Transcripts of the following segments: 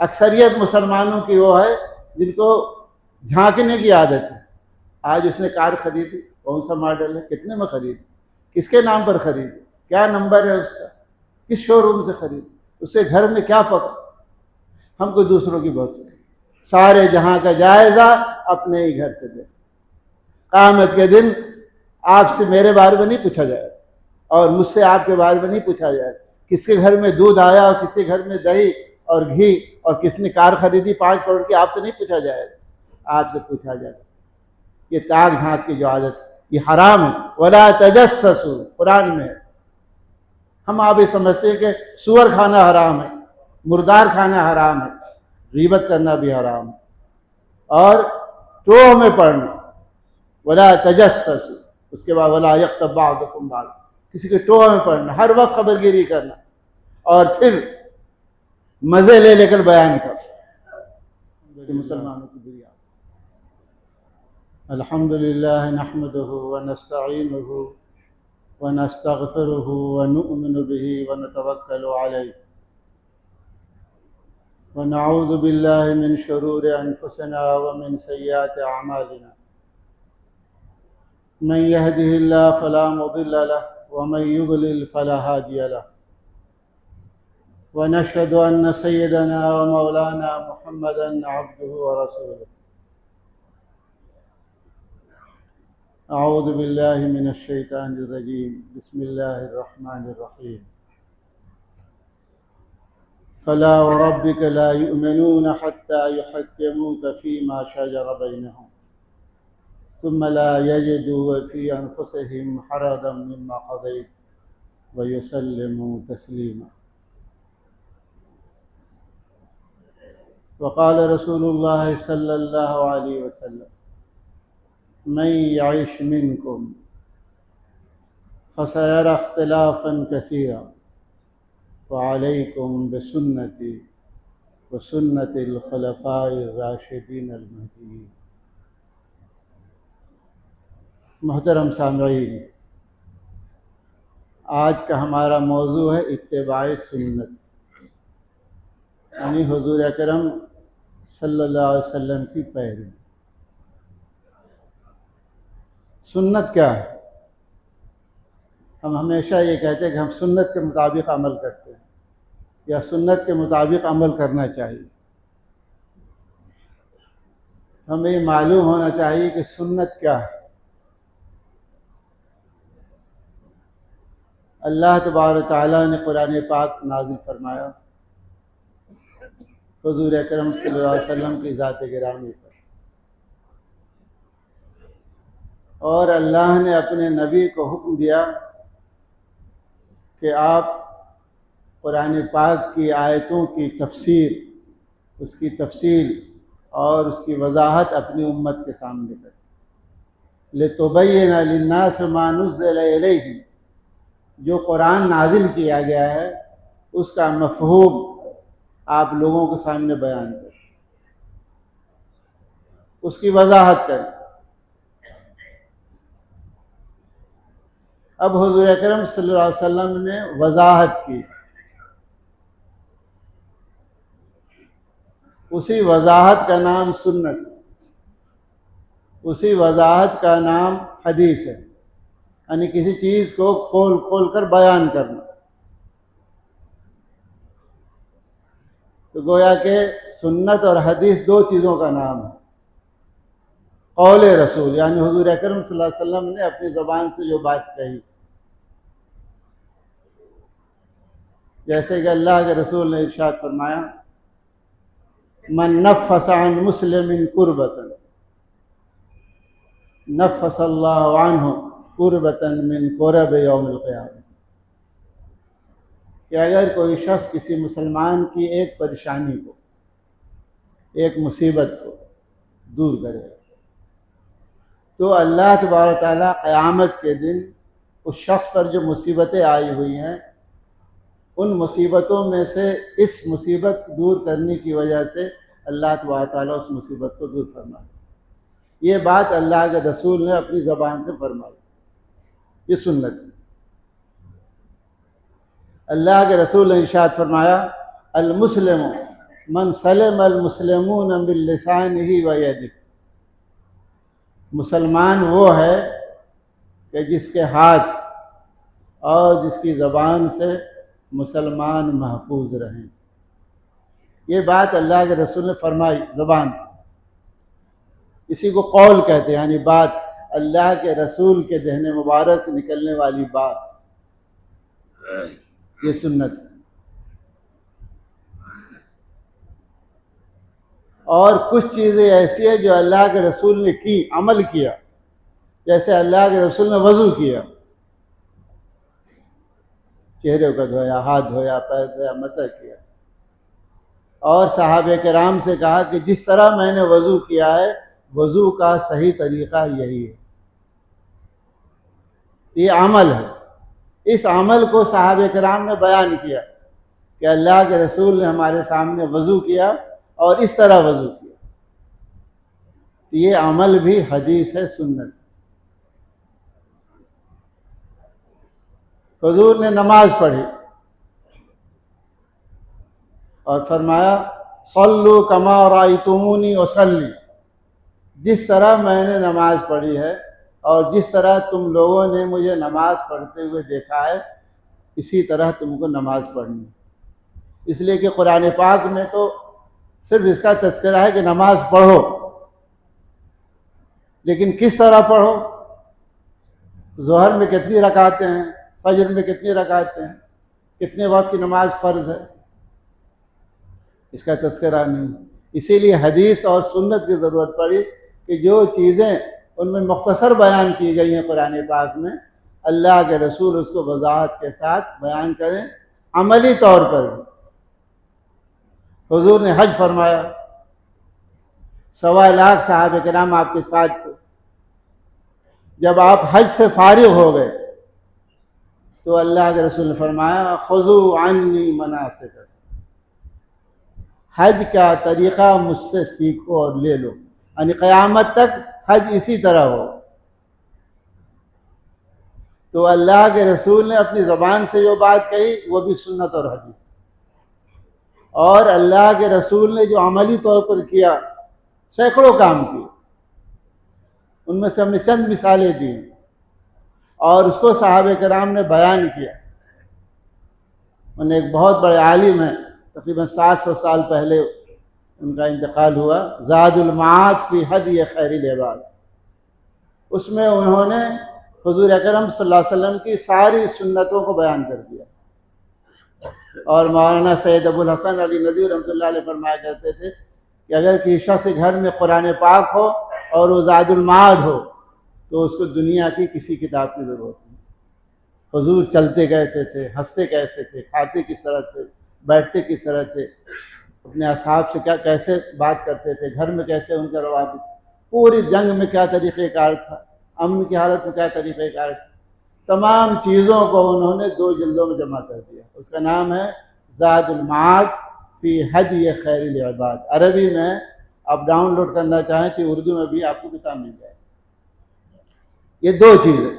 अक्सरियत मुसलमानों की वो है जिनको झांकने की आदत है। आज उसने कार खरीदी, कौन सा मॉडल है, कितने में खरीदी, किसके नाम पर खरीदी, क्या नंबर है उसका, किस शोरूम से खरीदी, उससे घर में क्या पका। हमको दूसरों की बहुत सारे जहां का जायजा अपने ही घर से दे। क़यामत के दिन आपसे मेरे बारे में नहीं पूछा जाएगा और मुझसे आपके बारे में नहीं पूछा जाएगा किसके घर में दूध आया और किसके घर में दही और घी और किसने कार खरीदी 5 करोड़ की, आपसे नहीं पूछा जाएगा, आपसे पूछा जाएगा। ये ताक झांक की जो आदत ये हराम है। वला तजस्ससु कुरान में है। हम आप ये समझते हैं कि सुअर खाना हराम है, मुर्दार खाना हराम है, गीबत करना भी हराम है और टोह में पढ़ना, वला तजस्ससु, उसके बाद वला यग़्तब बअदुकुम बअद, किसी के टोह में पढ़ना, हर वक्त खबरगिरी करना और फिर मजे ले लेकर बयान कर। मुसलमानों की दुनिया। अल्हम्दुलिल्लाह नहमदुहु व नस्तईनुहु व नस्तगफिरुहु व नु'मिनु बिही व नतवक्कलु अलैहि व नऊज़ु बिल्लाहि मिन शुरूरि अनफुसिना व मिन सय्यिआति अअमालिना। मन यहदिहिल्लाहु फला मुदिल्ल लहु व मन युद्लिल फला हादिय लहु। व नशहदु अन्न सय्यदना व मौलाना मुहम्मदन अब्दुहु व रसूलुहु। अऊज़ु बिल्लाहि मिनश शैतानिर रजीम। बिस्मिल्लाहिर रहमानिर रहीम। फला व रब्बिका ला युमिनून हत्ता युहक्किमूका फीमा शजर बैनहुम सुम्मा ला यजिदू फी अनफुसिहिम हरजन मिम्मा क़ज़ैत व युसल्लिमू तस्लीमा। वक़ाल रसूलुल्लाह सल्लल्लाहु अलैहि वसल्लम मन यइश मिनकुम फसयरा इख्तिलाफन कसीरा वअलैकुम बिसुन्नती व सुन्नतिल खुलफाइर राशिदीन अल महदीयीन। मोहतरम सामईन, आज का हमारा मौजू है इत्तिबाए सुन्नत, यानी हुजूर अकरम सल्लल्लाहु अलैहि वसल्लम की पैरवी। सुन्नत क्या है? हम हमेशा ये कहते हैं कि हम सुन्नत के मुताबिक अमल करते हैं या सुन्नत के मुताबिक अमल करना चाहिए। हमें ये मालूम होना चाहिए कि सुन्नत क्या है। अल्लाह तबारक व तआला ने कुरान पाक नाज़िल फरमाया हुजूर अकरम सल्लल्लाहु अलैहि वसल्लम की ज़ात गिरामी पर, और अल्लाह ने अपने नबी को हुक्म दिया कि आप कुरान पाक की आयतों की तफसीर, उसकी तफसील और उसकी वजाहत अपनी उम्मत के सामने करें। लितुबय्यिना लिन्नास मा नुज़्ज़िला इलैहिम, जो कुरान नाजिल किया गया है उसका मफ़हूम आप लोगों के सामने बयान करें, उसकी वजाहत करें। अब हुज़ूर अकरम सल्लल्लाहु अलैहि वसल्लम ने वजाहत की, उसी वजाहत का नाम सुन्नत, उसी वजाहत का नाम हदीस है, यानी किसी चीज़ को खोल खोल कर बयान करना। तो गोया के सुन्नत और हदीस दो चीज़ों का नाम है। कौल रसूल, यानी हुजूर अकरम सल्लल्लाहु अलैहि वसल्लम ने अपनी ज़बान से जो बात कही, जैसे कि अल्लाह के रसूल ने इरशाद फरमाया, मन नफ़्फ़स अन मुस्लिमिन कुर्बतन नफ़्फ़सल्लाहु अन्हु कुर्बतन मिन कुरब यौमिल क़ियामह। कि अगर कोई शख्स किसी मुसलमान की एक परेशानी को, एक मुसीबत को दूर करे, तो अल्लाह तबारक व तआला क़यामत के दिन उस शख्स पर जो मुसीबतें आई हुई हैं, उन मुसीबतों में से इस मुसीबत दूर करने की वजह से अल्लाह तबारक व तआला उस मुसीबत को दूर फरमाए। ये बात अल्लाह के रसूल ने अपनी ज़बान से फरमाई। ये सुन्नत है। अल्लाह के रसूल ने इरशाद फरमाया, अल मुस्लिमु मन सलमल मुस्लिमून बिल लिसानिही व यदिही, मुसलमान वो है कि जिसके हाथ और जिसकी ज़बान से मुसलमान महफूज रहें। ये बात अल्लाह के रसूल ने फरमाई ज़बान से, इसी को कौल कहते हैं, यानी बात, अल्लाह के रसूल के दहने मुबारक से निकलने वाली बात, ये सुन्नत है। और कुछ चीज़ें ऐसी है जो अल्लाह के रसूल ने की, अमल किया, जैसे अल्लाह के रसूल ने वज़ू किया, चेहरे को धोया, हाथ धोया, पैर धोया, मसा किया, और सहाबे किराम से कहा कि जिस तरह मैंने वज़ू किया है, वज़ू का सही तरीक़ा यही है। ये अमल है। इस अमल को सहाबे किराम ने बयान किया कि अल्लाह के रसूल ने हमारे सामने वज़ू किया और इस तरह वज़ू किया। तो ये अमल भी हदीस है, सुन्नत। हुज़ूर ने नमाज पढ़ी और फरमाया सल्लू कमा रायतुमूनी उसल्ली, जिस तरह मैंने नमाज पढ़ी है और जिस तरह तुम लोगों ने मुझे नमाज पढ़ते हुए देखा है, इसी तरह तुमको नमाज पढ़नी। इसलिए कि कुरान पाक में तो सिर्फ इसका तज़किरा है कि नमाज पढ़ो, लेकिन किस तरह पढ़ो, ज़ोहर में कितनी रकातें हैं, फजर में कितनी रकातें हैं, कितने वक्त की नमाज फ़र्ज़ है, इसका तज़किरा नहीं। इसीलिए हदीस और सुन्नत की ज़रूरत पड़ी कि जो चीज़ें उनमें मुख्तसर बयान की गई हैं कुरान पाक में, अल्लाह के रसूल उसको वज़ाहत के साथ बयान करें, अमली तौर पर भी। हुज़ूर ने हज फरमाया, 1.25 लाख सहाबे किराम आपके साथ थे। जब आप हज से फारिग हो गए तो अल्लाह के रसूल ने फरमाया खुज़ू अन्नी मनासिक, हज का तरीक़ा मुझसे सीखो और ले लो, यानी क़यामत तक हज इसी तरह हो। तो अल्लाह के रसूल ने अपनी ज़बान से जो बात कही वो भी सुन्नत और हदीस, और अल्लाह के रसूल ने जो अमली तौर पर किया, सैकड़ों काम किए, उनमें से हमने चंद मिसालें दी और उसको सहाबे किराम ने बयान किया। उन्हें एक बहुत बड़े आलिम है, तकरीबन 700 साल पहले उनका इंतकाल हुआ, ज़ादुल मआद फ़ी हदी खैरिल इबाद, उसमें उन्होंने हुज़ूर अकरम सल्लल्लाहु अलैहि वसल्लम की सारी सुन्नतों को बयान कर दिया। और मौलाना सैयद अबुल हसन अली नदवी रहमतुल्लाह अलैह फरमाया करते थे कि अगर किसी शख्स के घर में कुरान पाक हो और वो ज़ादुल मआद हो तो उसको दुनिया की किसी किताब की ज़रूरत नहीं। हुज़ूर चलते कैसे थे, हंसते कैसे थे, खाते किस तरह थे, बैठते किस तरह थे, अपने असहाब से क्या कैसे बात करते थे, घर में कैसे उनका रवाबित, पूरी जंग में क्या तरीक़ेकार था, अमन की हालत में क्या तरीक़ेकार था, तमाम चीज़ों को उन्होंने 2 जिल्दों में जमा कर दिया। उसका नाम है ज़ादुल मआद फ़ी हदी खैरिल इबाद। अरबी में आप डाउनलोड करना चाहें तो उर्दू में भी आपको किताब मिल जाए। ये 2 चीज़ें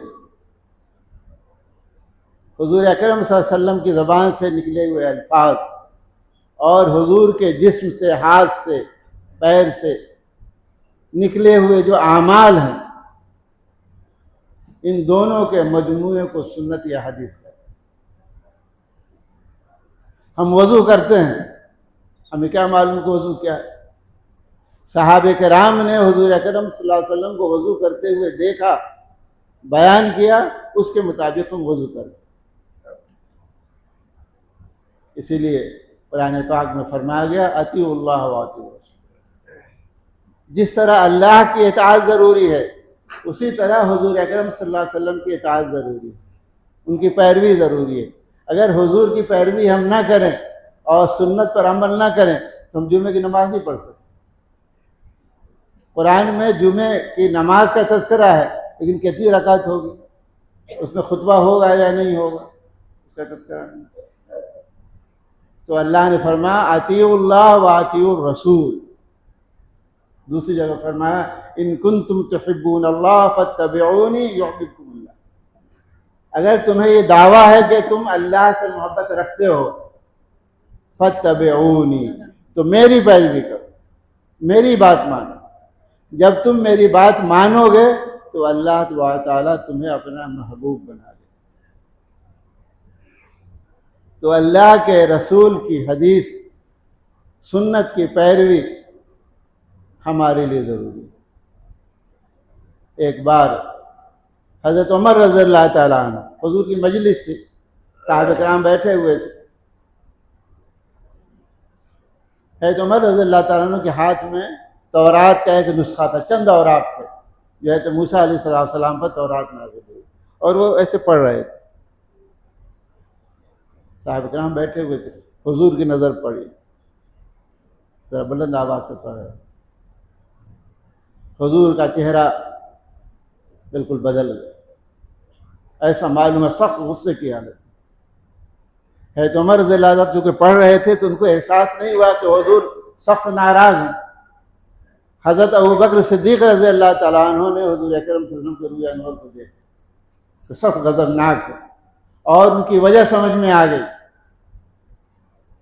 हुज़ूर अकरम सल्लल्लाहु अलैहि वसल्लम की ज़बान से निकले हुए अल्फाज और हुज़ूर के जिस्म से, हाथ से, पैर से निकले हुए जो आमाल हैं, इन दोनों के मजमूए को सुन्नत या हदीस है। हम वज़ू करते हैं, हमें क्या मालूम कि वज़ू क्या है? सहाबे किराम ने हुज़ूर अकरम सल्लल्लाहु अलैहि वसल्लम को वज़ू करते हुए देखा, बयान किया, उसके मुताबिक हम वज़ू करें। इसीलिए कुरान पाक में फरमाया गया अतीउल्लाह व अतीउर रसूल, जिस तरह अल्लाह की इताअत ज़रूरी है उसी तरह हुज़ूर अकरम सल्लल्लाहु अलैहि वसल्लम की इताअत ज़रूरी है, उनकी पैरवी ज़रूरी है। अगर हुज़ूर की पैरवी हम ना करें और सुन्नत पर अमल ना करें तो हम जुमे की नमाज नहीं पढ़ सकते। कुरान में जुमे की नमाज का तज़किरा है, लेकिन कितनी रकात होगी, उसमें खुतबा होगा या नहीं होगा, उसका तज़किरा नहीं। तो अल्लाह ने फरमाया अतीउल्लाह व अतीउर रसूल। दूसरी जगह फरमाया इन कुंतुम तुहिब्बूनल्लाह फत्तबिऊनी युहिब्बुकुमुल्लाह। अगर तुम्हें ये दावा है कि तुम अल्लाह से मोहब्बत रखते हो, फत्तबिऊनी, तो मेरी पैरवी करो, मेरी बात मानो। जब तुम मेरी बात मानोगे तो अल्लाह ताला तुम्हें अपना महबूब बना दे। तो अल्लाह के रसूल की हदीस सुन्नत की पैरवी हमारे लिए ज़रूरी है। एक बार हज़रत उमर रज़ियल्लाहु ताला अन्हु, हुज़ूर की मजलिस थी, साहबे किराम बैठे हुए थे। हज़रत उमर रज़ियल्लाहु ताला अन्हु के हाथ में तौरात का एक नुस्खा था, चंद औरात थे जो है तो मूसा अलैहिस्सलाम पर तौरात नाज़िल हुई, और वो ऐसे पढ़ रहे थे। साहबे किराम बैठे हुए थे, हुज़ूर की नज़र पड़ी, जरा बुलंद आवाज़ से पढ़ रहे। हुज़ूर का चेहरा बिल्कुल बदल गया, ऐसा मालूम है सख्त गुस्से की हालत है। तो उमर रज़ियल्लाहु अन्हु चूँकि पढ़ रहे थे तो उनको एहसास नहीं हुआ कि हुज़ूर सख्त नाराज़ हैं। हज़रत अबू बकर सिद्दीक़ रज़ियल्लाहु ताला अन्हु ने हुज़ूर अकरम सल्लल्लाहु अलैहि वसल्लम के रूए अनवर को देखा तो सख्त गज़बनाक है, और उनकी वजह समझ में आ गई।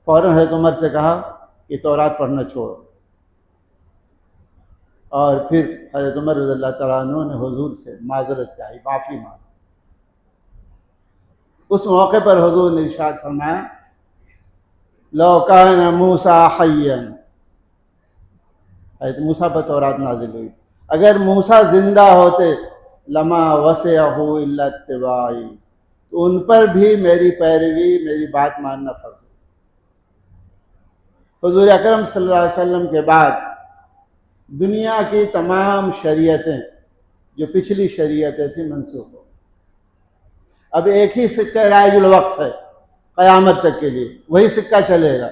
फ़ौरन हज़रत उमर से कहा कि तौरात पढ़ना छोड़ो, और फिर हज़रत उमर रज़ियल्लाहु ताला अन्हु ने हुज़ूर से माज़रत चाही, माफ़ी मांगी। उस मौके पर हुज़ूर ने इरशाद फरमाया, लौ कान मूसा हय्यन, हज़रत मूसा पर तौरात नाज़िल हुई, अगर मूसा जिंदा होते, लमा वसअहु इल्ला इत्तिबाई, तो उन पर भी मेरी पैरवी, मेरी बात मानना फर्ज है। हुज़ूर अकरम सल्लल्लाहु अलैहि वसल्लम के बाद दुनिया की तमाम शरीयतें, जो पिछली शरीयतें थी, मनसूख हो। अब एक ही सिक्का राइजुल वक्त है क़यामत तक के लिए, वही सिक्का चलेगा,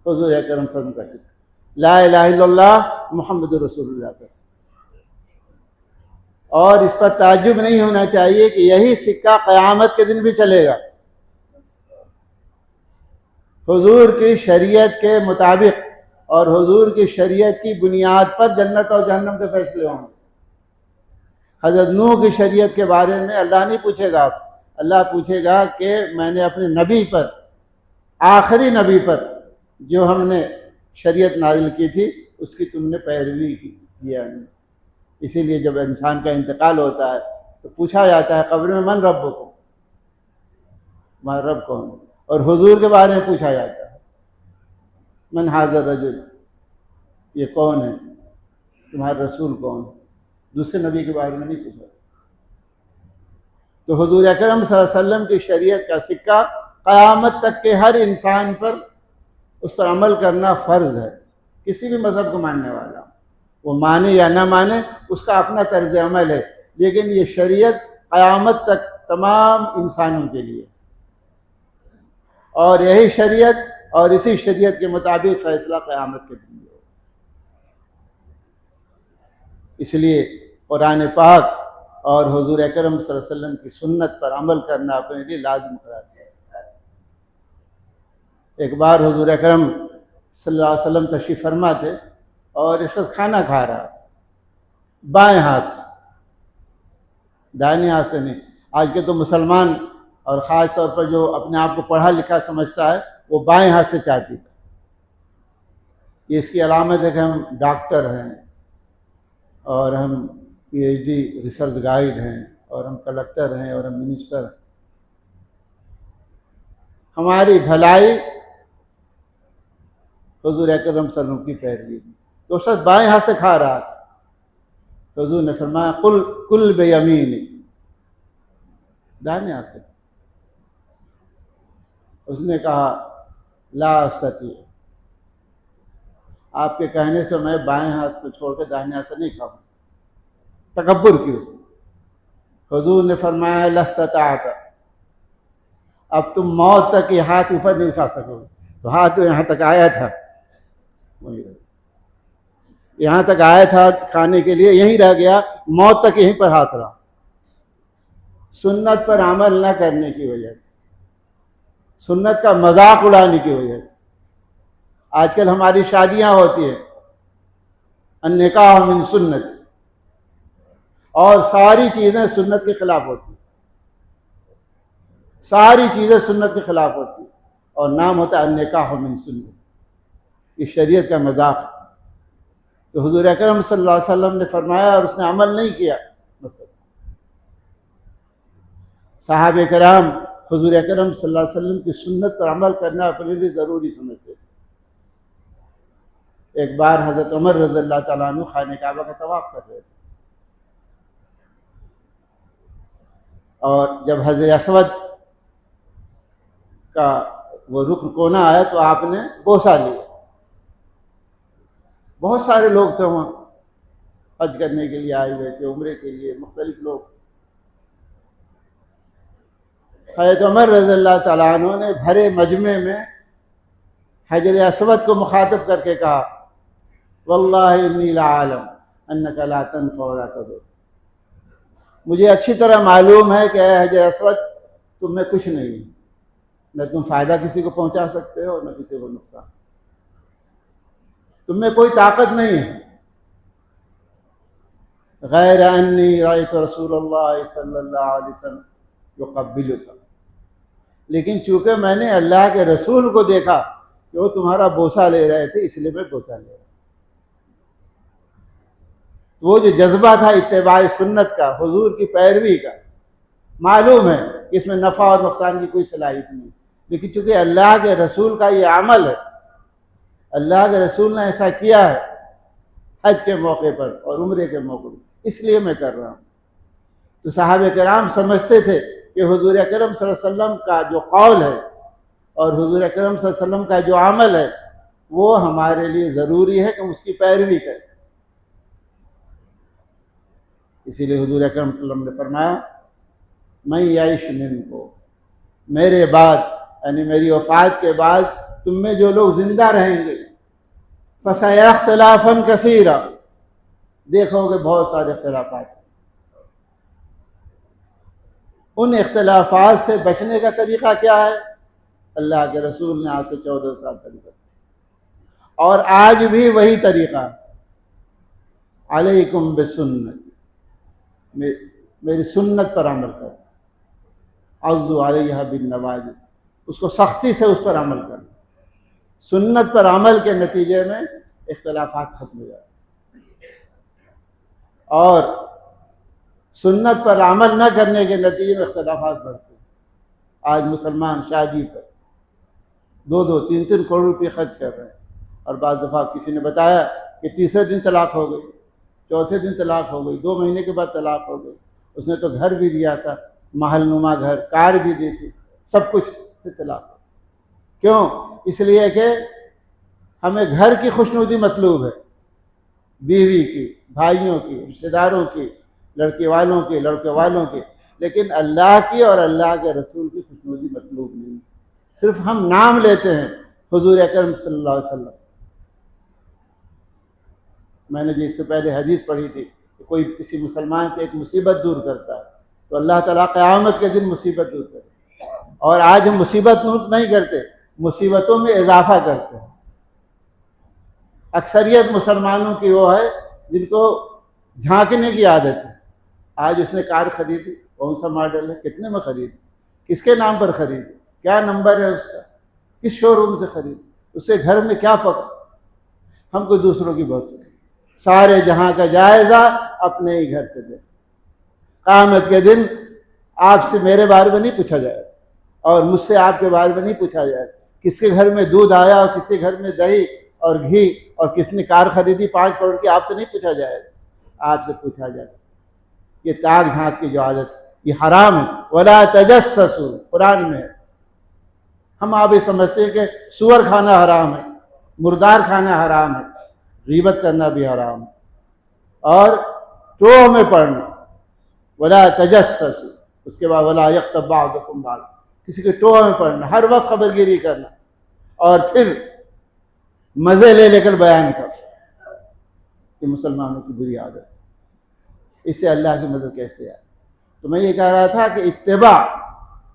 हुज़ूर अकरम सल्लल्लाहु अलैहि वसल्लम का सिक्का, ला इलाहा इल्लल्लाह मुहम्मदुर रसूलुल्लाह का। और इस पर ताज्जुब नहीं होना चाहिए कि यही सिक्का क़यामत के दिन भी चलेगा। हुज़ूर की शरीयत के मुताबिक और हुज़ूर की शरीयत की बुनियाद पर जन्नत और जहन्नम के फैसले होंगे। हज़रत नूह की शरीयत के बारे में अल्लाह नहीं पूछेगा, अल्लाह पूछेगा कि मैंने अपने नबी पर, आखिरी नबी पर जो हमने शरीयत नाजिल की थी, उसकी तुमने पैरवी की या नहीं। इसीलिए जब इंसान का इंतकाल होता है तो पूछा जाता है कब्र में, मन रब्बुकुम, तुम्हारा रब कौन है। और हुज़ूर के बारे में पूछा जाता है, मन हाज़र रजुल, ये कौन है, तुम्हारा रसूल कौन है। दूसरे नबी के बारे में नहीं पूछा। तो हुज़ूर अकरम सल्लल्लाहु अलैहि वसल्लम की शरीयत का सिक्का क़यामत तक के हर इंसान पर, उस पर अमल करना फ़र्ज़ है। किसी भी मज़हब को मानने वाला, वो माने या ना माने, उसका अपना तर्ज अमल है, लेकिन ये शरीयत क़यामत तक तमाम इंसानों के लिए, और यही शरीयत और इसी शरीयत के मुताबिक फ़ैसला क़यामत के दिन होगा। इसलिए कुरान पाक और हुज़ूर अकरम सल्लल्लाहु अलैहि वसल्लम की सुन्नत पर अमल करना अपने लिए लाज़िम करार दिया है। एक बार हुज़ूर अकरम सल्लल्लाहु अलैहि वसल्लम तशरीफ़ फरमा थे और इस वक्त खाना खा रहा, बाएं हाथ से, दाहिने हाथ से नहीं। आज के तो मुसलमान और ख़ास तौर पर जो अपने आप को पढ़ा लिखा समझता है, वो बाएं हाथ से चाय पीता। ये इसकी अलामत है कि हम डॉक्टर हैं, और हम PhD रिसर्च गाइड हैं, और हम कलेक्टर हैं, और हम मिनिस्टर हैं। हमारी भलाई हुज़ूर अकरम सल्लल्लाहु अलैहि वसल्लम की पैरवी, तो सब बाएं हाथ से खा रहा था। हुज़ूर ने फरमाया कुल बेयमीनी, दाहिने हाथ से। उसने कहा ला अस्तती, आपके कहने से मैं बाएं हाथ को छोड़कर दाहिने हाथ से नहीं खाऊँ, तकब्बुर क्यों। हुज़ूर ने फरमाया लस्तताअत, अब तुम मौत तक ये हाथ ऊपर नहीं उठा सकोगे। तो हाथ तो यहाँ तक आया था, यहाँ तक आया था खाने के लिए, यहीं रह गया, मौत तक यहीं पर हाथ रहा। सुन्नत पर अमल न करने की वजह से, सुन्नत का मजाक उड़ाने की वजह से आजकल हमारी शादियां होती है, अन्निकाह मिन सुन्नत, और सारी चीज़ें सुन्नत के खिलाफ होती, सारी चीज़ें सुन्नत के खिलाफ होती, और नाम होता है अन्निकाह मिन सुन्नत। ये शरीयत का मजाक है। तो हुजूर अकरम सल्लल्लाहु अलैहि वसल्लम ने फरमाया और उसने अमल नहीं किया। सहाबे कराम हुजूर अकरम सल्लल्लाहु अलैहि वसल्लम की सुन्नत पर अमल करना अपने लिए ज़रूरी समझते थे। एक बार हज़रत उमर रज़ियल्लाहु ताला अन्हु खाने काबा का तवाफ़ कर रहे थे और जब हजर असवद का वो रुकन कोना आया तो आपने बोसा लिया। बहुत सारे लोग थे वहाँ, हज करने के लिए आए हुए थे, उम्रे के लिए, मुख्तलिफ लोग। हज़रत उमर रज़ियल्लाहु ताला अन्हु ने भरे मजमे में हजर असवद को मुखातब करके कहा, वल्लाहि इन्नी लाअलम अन्नका ला तनफ़अ वला तदुर। मुझे अच्छी तरह मालूम है कि हजर असवद तुम में कुछ नहीं है, न तुम फ़ायदा किसी को पहुंचा सकते हो न किसी को नुकसान, तुम में कोई ताकत नहीं है। गैर अन्नी रायतु रसूलुल्लाह सल्लल्लाहु अलैहि वसल्लम युक़ब्बिलुका, लेकिन चूंकि मैंने अल्लाह के रसूल को देखा कि वो तुम्हारा बोसा ले रहे थे, इसलिए मैं बोसा ले रहा। वो जो जज्बा था इत्तेबाए सुन्नत का, हुजूर की पैरवी का, मालूम है कि इसमें नफ़ा और नुकसान की कोई सलाहियत नहीं, लेकिन चूंकि अल्लाह के रसूल का ये अमल है, अल्लाह के रसूल ने ऐसा किया है हज के मौके पर और उम्रे के मौके पर, इसलिए मैं कर रहा हूँ। तो साहबे कराम समझते थे कि हुजूर अकरम सल्लल्लाहु अलैहि वसल्लम का जो कौल है और हुजूर अकरम सल्लल्लाहु अलैहि वसल्लम का जो अमल है वो हमारे लिए ज़रूरी है कि हम उसकी पैरवी करें। इसीलिए हुजूर अकरम सल्लल्लाहु अलैहि वसल्लम ने फरमाया, मैं याइश मिनको, मेरे बाद यानी मेरी वफ़ात के बाद तुम में जो लोग जिंदा रहेंगे, फसया इख्तिलाफन कसीरा, देखोगे बहुत सारे इख्तिलाफात। उन इख्तिलाफात से बचने का तरीका क्या है? अल्लाह के रसूल ने आज से 14 साल तरीका, और आज भी वही तरीका, अलैकुम बिसुन्नत, मेरी सुन्नत पर अमल करो, अज़्ज़ु अलैहा बिन्नवाजिज़, उसको सख्ती से उस पर अमल करना। सुन्नत पर अमल के नतीजे में इख्तिलाफात खत्म हो जाते, और सुन्नत पर अमल न करने के नतीजे में इख्तिलाफात बढ़ते। आज मुसलमान शादी पर 2-2, 3-3 करोड़ रुपये खर्च कर रहे हैं, और बाद दफ़ा किसी ने बताया कि तीसरे दिन तलाक हो गई, चौथे दिन तलाक हो गई, 2 महीने के बाद तलाक हो गई। उसने तो घर भी दिया था, महलनुमा घर, कार भी दी थी, सब कुछ, फिर तलाक। क्यों? इसलिए कि हमें घर की खुशनुदी मतलूब है, बीवी की, भाइयों की, रिश्तेदारों की, लड़के वालों की, लड़के वालों की, लेकिन अल्लाह की और अल्लाह के रसूल की खुशनुदी मतलूब नहीं। सिर्फ हम नाम लेते हैं हुजूर अकरम सल्लल्लाहु अलैहि वसल्लम। मैंने जो इससे पहले हदीस पढ़ी थी कि कोई किसी मुसलमान की एक मुसीबत दूर करता है तो अल्लाह ताला क़यामत के दिन मुसीबत दूर करे, और आज हम मुसीबत दूर नहीं करते, मुसीबतों में इजाफा करते हैं। अक्सरियत मुसलमानों की वो है जिनको झांकने की आदत है। आज उसने कार खरीदी, कौन सा मॉडल है, कितने में खरीदी, किसके नाम पर खरीदी, क्या नंबर है उसका, किस शोरूम से खरीदी, उससे घर में क्या पका। हमको दूसरों की बहुत, सारे जहां का जायजा अपने ही घर से दे। क़यामत के दिन आपसे मेरे बारे में नहीं पूछा जाएगा और मुझसे आपके बारे में नहीं पूछा जाएगा, किसके घर में दूध आया और किसके घर में दही और घी और किसने कार खरीदी 5 करोड़ की, आपसे नहीं पूछा जाएगा, आपसे पूछा जाएगा। ये ताक झांक की जो आदत, ये हराम है। वला तजस्ससु, कुरान में है। हम आप ये समझते हैं कि सुअर खाना हराम है, मुर्दार खाना हराम है, गीबत करना भी हराम है, और टोह में पढ़ना, वला तजस्ससु, उसके बाद वला यग़्तब बअदुकुम बअद, किसी के टोह में पढ़ना, हर वक्त खबरगिरी करना और फिर मज़े ले लेकर बयान कर, ये मुसलमानों की बुरी आदत है। इससे अल्लाह की मदद कैसे आए? तो मैं ये कह रहा था कि इत्तिबा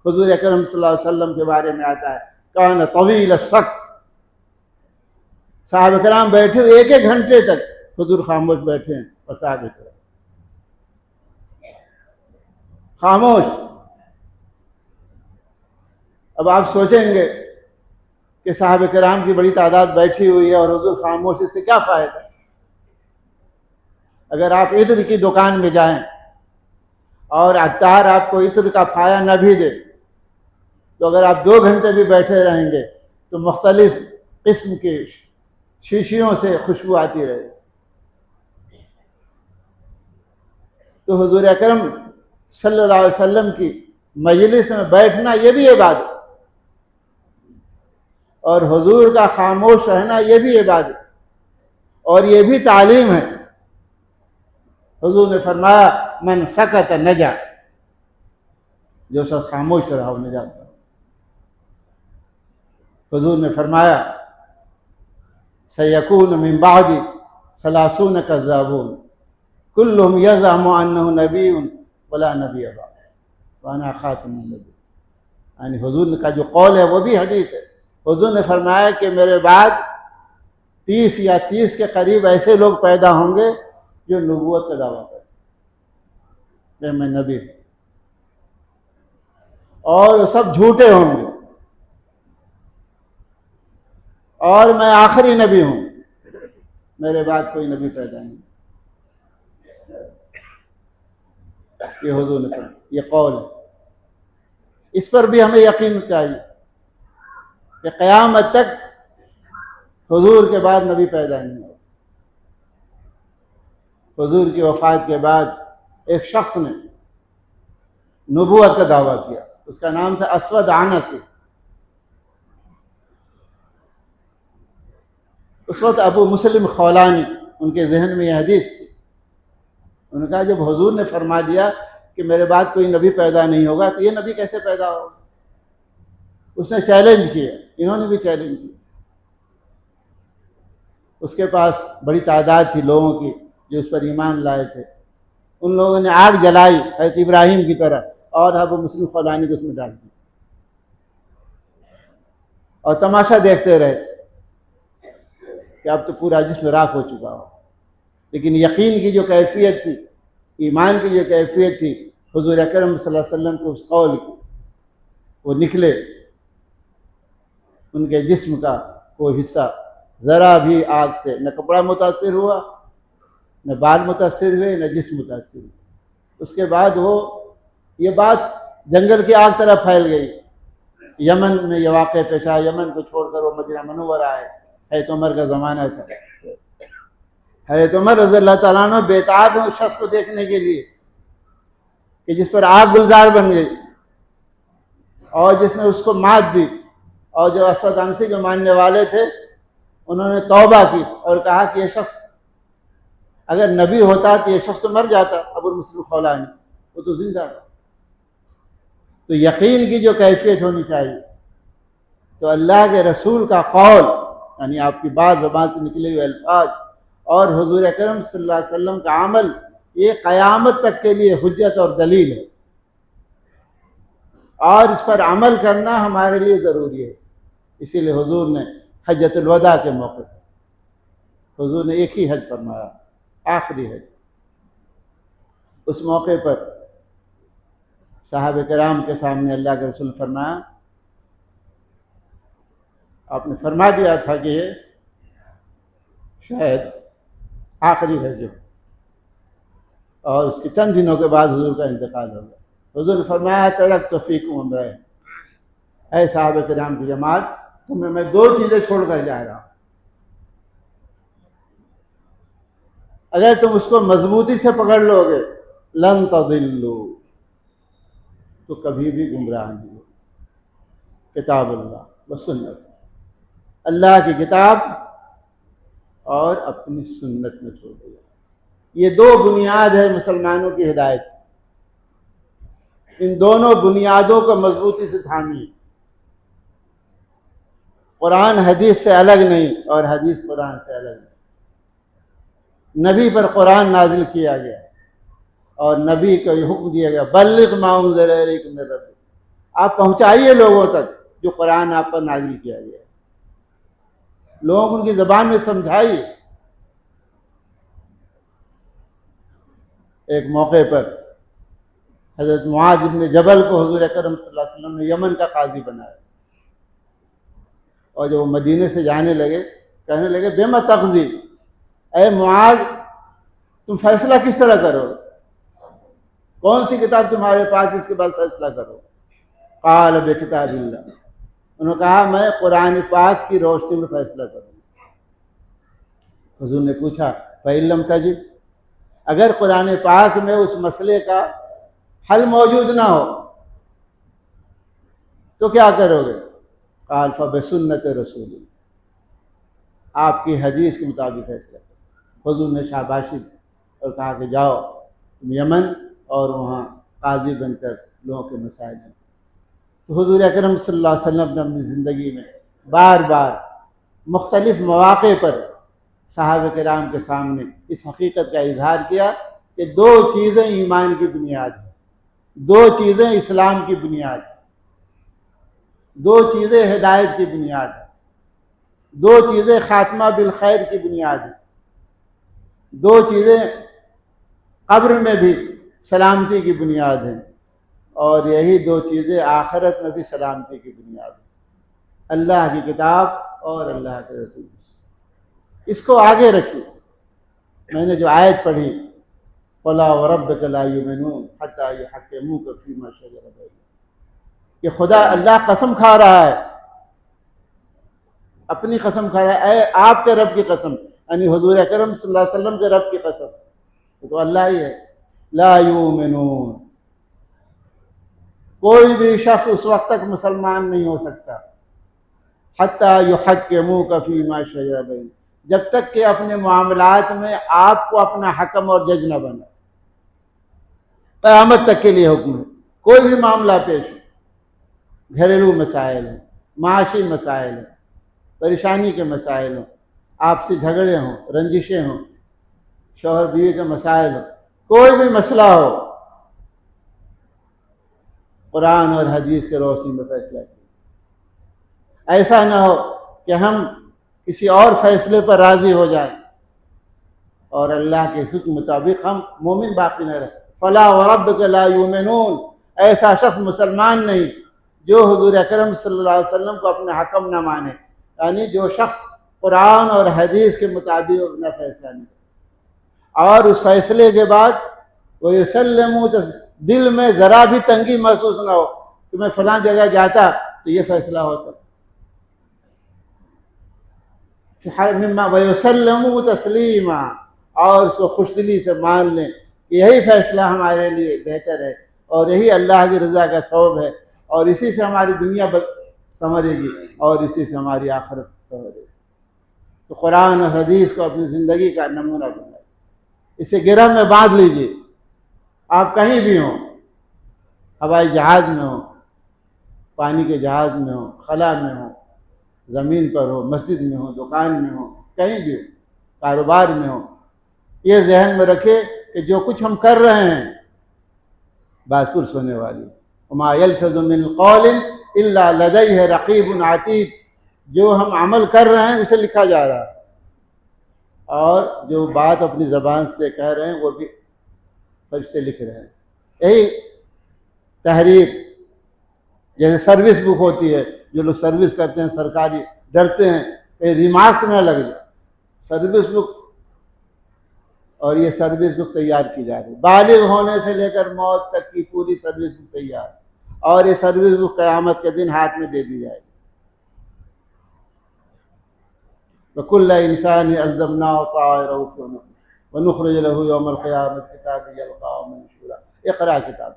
हुजूर अकरम सल्लल्लाहु अलैहि वसल्लम के बारे में आता है, कान तवील सख्त, साहब कराम बैठे 1-1 घंटे तक हुजूर खामोश बैठे हैं और साहब कराम खामोश। अब आप सोचेंगे कि साहब कराम की बड़ी तादाद बैठी हुई है और हुजूर खामोश, इससे क्या फ़ायदा। अगर आप इत्र की दुकान में जाएं और अत्तार आपको इत्र का फाया न भी दे, तो अगर आप 2 घंटे भी बैठे रहेंगे तो मुख्तलिफ किस्म की शीशियों से खुशबू आती रहेगी। तो हुजूर अकरम सल्लल्लाहु अलैहि वसल्लम की मजलिस में बैठना ये भी इबादत, और हुजूर का खामोश रहना ये भी इबादत, और ये भी तालीम है। हुजूर ने फरमाया मन सकत नजा, जो सब खामोश रहा वो नजात। हुजूर ने फरमाया सयकून मिन बादी सलासून कज़्ज़ाबून कुल्लुहुम यज़अमु अन्नहु नबिय्युन वला नबिय्य बअदी व अना खातिमुन नबिय्यीन। यानी हुजूर का जो कौल है वो भी हदीस है। हुजूर ने फरमाया कि मेरे बाद 30 या 30 के करीब ऐसे लोग पैदा होंगे जो नबूवत का दावा करें, मैं नबी हूं, और सब झूठे होंगे, और मैं आखिरी नबी हूं, मेरे बाद कोई नबी पैदा नहीं। ये हुजूर ने फरमाया, ये कौल है। इस पर भी हमें यकीन चाहिए कि क़यामत तक हुजूर के बाद नबी पैदा नहीं होगा। हुजूर की वफ़ात के बाद एक शख्स ने नबूवत का दावा किया, उसका नाम था अस्वद आनसी। उस वक्त अबू मुस्लिम खौलानी, उनके जहन में यह हदीस थी। उन्होंने कहा जब हुजूर ने फरमा दिया कि मेरे बाद कोई नबी पैदा नहीं होगा, तो ये नबी कैसे पैदा होगा। उसने चैलेंज किया, इन्होंने भी चैलेंज किया। उसके पास बड़ी तादाद थी लोगों की जो उस पर ईमान लाए थे। उन लोगों ने आग जलाई हज़रत इब्राहिम की तरह, और अबू मुस्लिम खौलानी को उसमें डाल दिया और तमाशा देखते रहे कि अब तो पूरा जिस्म राख हो चुका हो। लेकिन यकीन की जो कैफियत थी, ईमान की जो कैफियत थी हुजूर अकरम सल्लल्लाहु अलैहि वसल्लम के उस कौल की, वो निकले। उनके जिस्म का कोई हिस्सा ज़रा भी आग से न कपड़ा मुतासिर हुआ, न बाल मुतासिर हुए, न जिस्म मुतासिर हुआ। उसके बाद वो ये बात जंगल की आग तरह फैल गई। यमन में ये वाक़या पेश आया। यमन को छोड़कर वो मदीना मुनव्वरा आए। हज़रत उमर का ज़माना था। हज़रत उमर रज़ियल्लाहु तआला अन्हु बेताब हैं उस शख्स को देखने के लिए कि जिस पर आग गुलजार बन गई और जिसने उसको मात दी। और जो अस्वद आनसी जो मानने वाले थे, उन्होंने तौबा की और कहा कि ये शख्स अगर नबी होता तो ये शख्स मर जाता, अबू मुस्लिम खौलानी, वो तो जिंदा था। तो यकीन की जो कैफियत होनी चाहिए, तो अल्लाह के रसूल का कौल, यानी आपकी बात ज़बान से निकले हुए अल्फाज, और हुजूर अकरम सल्लल्लाहु अलैहि वसल्लम का अमल, ये क़यामत तक के लिए हुज्जत और दलील है, और इस पर अमल करना हमारे लिए ज़रूरी है। इसीलिए हुजूर ने हज्जतुल वदा के मौके पर हुजूर ने एक ही हज फरमाया, आखिरी हज। उस मौके पर साहब कराम के सामने अल्लाह के रसूल फरमाया, आपने फरमा दिया था कि ये शायद आखिरी हज हो, और उसके चंद दिनों के बाद हुजूर का इंतकाल हो गया। हुजूर ने फरमाया तरक्तु फीकुम अमरैन, ऐ साहब कराम की जमात, तुम्हें मैं 2 चीज़ें छोड़कर जा रहा हूँ। अगर तुम उसको मजबूती से पकड़ लोगे, लन तदिल्लू, तो कभी भी गुमराह नहीं हो। किताबुल्लाह व सुन्नत, अल्लाह की किताब और अपनी सुन्नत में छोड़ दिया। ये 2 बुनियाद है मुसलमानों की हिदायत। इन दोनों बुनियादों को मजबूती से थामिए। कुरान हदीस से अलग नहीं और हदीस कुरान से अलग नहीं। नबी पर कुरान नाजिल किया गया और नबी को ये हुक्म दिया गया, बल्लिग मा उन्ज़िला इलैका मिन रब्बिक, आप पहुंचाइए लोगों तक जो कुरान आप पर नाजिल किया गया। लोगों को उनकी ज़बान में समझाइए। एक मौके पर हज़रत मुआज़ इब्न जबल को हुज़ूर अकरम सल्लल्लाहु अलैहि वसल्लम ने यमन का काजी बनाया, और जब वो मदीने से जाने लगे, कहने लगे बेमा तक़ज़ी, ऐ मुआज़ तुम फैसला किस तरह करो, कौन सी किताब तुम्हारे पास जिसके बाद फैसला करो। क़ाल बिकिताबिल्लाह, उन्होंने कहा मैं कुरान पाक की रोशनी में फैसला करूँगा। हुज़ूर ने पूछा फ़इल्लम तजिद, अगर कुरान पाक में उस मसले का हल मौजूद ना हो तो क्या करोगे। क़ाल फ़बिसुन्नत रसूली, आपकी हदीस के मुताबिक फैसला करो। हुज़ूर ने शाबाशी और कहा कि जाओ तुम यमन और वहाँ काजी बनकर लोगों के मसाइल हैं। तो हुज़ूर अकरम सल्लल्लाहु अलैहि वसल्लम ने अपनी ज़िंदगी में बार बार मुख्तलिफ़ मौक़े पर सहाबा किराम के सामने इस हकीकत का इजहार किया कि दो चीज़ें ईमान की बुनियाद हैं, दो चीज़ें इस्लाम की बुनियाद है, दो चीज़ें हिदायत की बुनियाद है, दो चीज़ें खात्मा बिल खैर की बुनियाद है, दो चीज़ें कब्र में भी सलामती की बुनियाद है, और यही दो चीज़ें आखिरत में भी सलामती की बुनियाद है, अल्लाह की किताब और अल्लाह के रसूल। इसको आगे रखिए। मैंने जो आयत पढ़ी फ़ला व रब्बिका ला युमिनून हत्ता युहक्किमूका फ़ीमा शजरा बैनहुम, कि खुदा अल्लाह कसम खा रहा है, अपनी कसम खा रहा है, आपके रब की कसम, यानी हुज़ूर अकरम सल्लल्लाहु अलैहि वसल्लम के रब की कसम, तो अल्लाह ही है। ला युमिनून, कोई भी शख्स उस वक्त तक मुसलमान नहीं हो सकता हत्ता युहक्किमूका फ़ीमा शजरा बैनहुम, जब तक कि अपने मामलात में आपको अपना हकम और जज न बना। क़यामत तक के लिए हुक्म है। कोई भी मामला पेश हो, घरेलू मसाइल हैं, माशी मसाइल हैं, परेशानी के मसाइल हों, आपसी झगड़े हों, रंजिशें हों, शौहर बीवी के मसाइल हों, कोई भी मसला हो, कुरान और हदीस के रोशनी में फैसला किया। ऐसा ना हो कि हम किसी और फैसले पर राज़ी हो जाए और अल्लाह के हुक्म मुताबिक हम मोमिन बाकी न रहे। फ़ला व रब्बिका ला युमिनून, ऐसा शख्स मुसलमान नहीं जो हुज़ूर अकरम सल्लल्लाहु अलैहि वसल्लम को अपना हकम न माने, यानी जो शख्स कुरान और हदीस के मुताबिक अपना फैसला नहीं, और उस फैसले के बाद वो युसल्लिमू, दिल में ज़रा भी तंगी महसूस ना हो कि मैं फ़लाँ जगह जाता तो ये फैसला होता। वयुसल्लिमू तस्लीमा, और उसको खुशदिली से मान लें कि यही फैसला हमारे लिए बेहतर है और यही अल्लाह की रज़ा का सबब है, और इसी से हमारी दुनिया संवरेगी और इसी से हमारी आखिरत संवरेगी। तो कुरान और हदीस को अपनी ज़िंदगी का नमूना बनाए, इसे गिरह में बांध लीजिए। आप कहीं भी हों, हवाई जहाज़ में हो, पानी के जहाज़ में हो, खला में हो, ज़मीन पर हो, मस्जिद में हो, दुकान में हो, कहीं भी हो, कारोबार में हो, ये जहन में रखे कि जो कुछ हम कर रहे हैं बात पुरस होने वाली। वमा यल्फ़िज़ु मिन क़ौलिन इल्ला लदैहि रक़ीबुन अतीद, जो हम अमल कर रहे हैं उसे लिखा जा रहा है, और जो बात अपनी ज़बान से कह रहे हैं वो भी फरिश्ते लिख रहे हैं। यही तहरीर, जैसे सर्विस बुक होती है, जो लोग सर्विस करते हैं सरकारी डरते हैं कहीं रिमार्क्स ना लग जाए, सर्विस बुक, और ये सर्विस बुक तैयार की जा रही है, बालिग होने से लेकर मौत तक की पूरी सर्विस बुक तैयार, और ये सर्विस बुक क़यामत के दिन हाथ में दे दी जाएगी। वकुल्ल इंसान अल्ज़मनाहु ताइरहु फ़ी उनुक़िही व नुख़्रिज लहू यौमल क़ियामति किताबन यल्क़ाहु मनशूरा, इक़रा किताब,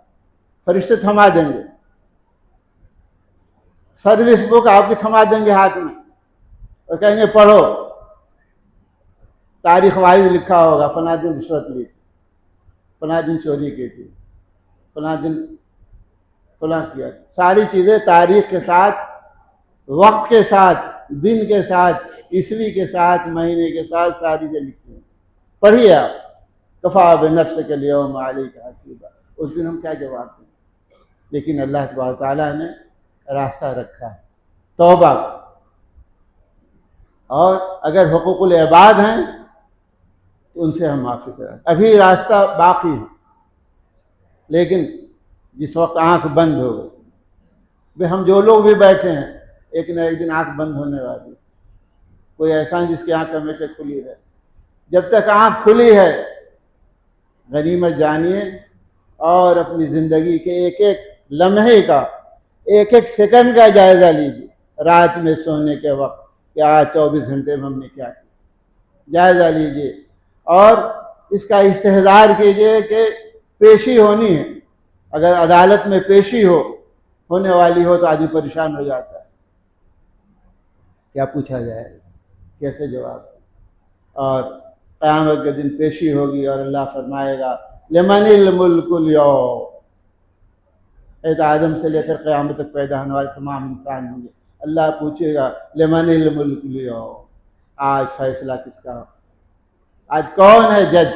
फरिश्ते थमा देंगे, सर्विस बुक आपकी थमा देंगे हाथ में और कहेंगे पढ़ो। तारीख वाइज लिखा होगा, फला दिन रिश्वत ली, फला दिन चोरी की थी, फला दिन फला किया, सारी चीज़ें तारीख के साथ, वक्त के साथ, दिन के साथ, ईस्वी के साथ, महीने के साथ सारी चीज़ें लिखी हैं। पढ़िए आप, कफ़ा बिनफ़्सिका अल-यौमा अलैका हसीबा, उस दिन हम क्या जवाब दें। लेकिन अल्लाह तबारक व तआला ने रास्ता रखा है तौबा, और अगर हुकूकुल इबाद हैं तो उनसे हम माफ़ी करें। अभी रास्ता बाकी है, लेकिन जिस वक्त आंख बंद हो गई, हम जो लोग भी बैठे हैं एक न एक दिन आंख बंद होने वाली। कोई ऐसा है जिसकी आंख हमेशा खुली रहे। जब तक आंख खुली है, गनीमत जानिए और अपनी ज़िंदगी के एक एक लम्हे का, एक एक सेकंड का जायज़ा लीजिए। रात में सोने के वक्त कि आज 24 घंटे में हमने क्या किया, जायज़ा लीजिए और इसका इस्तेहज़ार कीजिए कि पेशी होनी है। अगर अदालत में पेशी होने वाली हो तो आदमी परेशान हो जाता है, क्या पूछा जाएगा, कैसे जवाब। और क़यामत के दिन पेशी होगी और अल्लाह फरमाएगा लिमनिल मुल्कुल यौम। आदम से लेकर क़यामत तक पैदा होने वाले तमाम इंसान होंगे। अल्लाह पूछेगा लिमनिल मुल्कुल यौम, आज फैसला किसका हो, आज कौन है जज,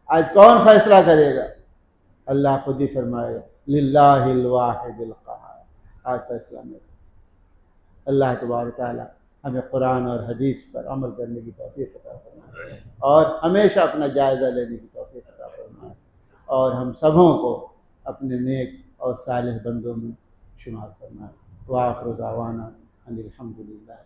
आज कौन फैसला करेगा। अल्लाह खुद ही फरमाएगा लिल्लाहिल वाहिदिल क़हार, आज फैसला मेरा। अल्लाह तबारक व तआला हमें कुरान और हदीस पर अमल करने की तौफ़ीक़ अता फरमाए और हमेशा अपना जायज़ा लेने की तौफ़ीक़ अता फरमाए और हम सबों को अपने नेक और सालिह बंदों में शुमार फरमाए। व आखिर दावाना अनिल हम्दुलिल्लाह।